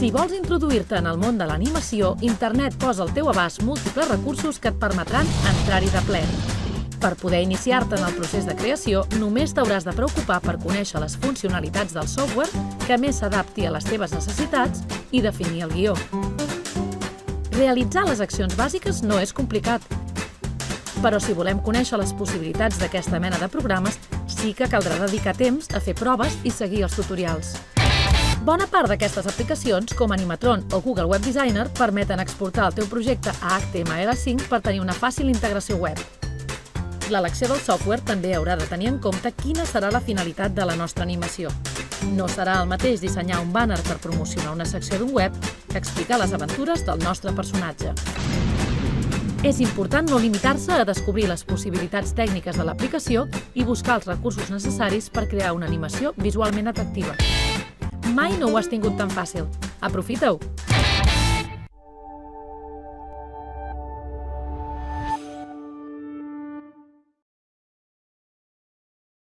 Si vols introduir-te en el món de l'animació, internet posa al teu abast múltiples recursos que et permetran entrar-hi de ple. Per poder iniciar-te en el procés de creació, només t'hauràs de preocupar per conèixer les funcionalitats del software que més s'adapti a les teves necessitats i definir el guió. Realitzar les accions bàsiques no és complicat, però si volem conèixer les possibilitats d'aquesta mena de programes, sí que caldrà dedicar temps a fer proves i seguir els tutorials. Bona part d'aquestes aplicacions, com Animatron o Google Web Designer, permeten exportar el teu projecte a HTML5 per tenir una fàcil integració web. L'elecció del software també haurà de tenir en compte quina serà la finalitat de la nostra animació. No serà el mateix dissenyar un banner per promocionar una secció d'un web que explicar les aventures del nostre personatge. És important no limitar-se a descobrir les possibilitats tècniques de l'aplicació i buscar els recursos necessaris per crear una animació visualment atractiva. Mai no ho has tingut tan fàcil. Aprofita-ho!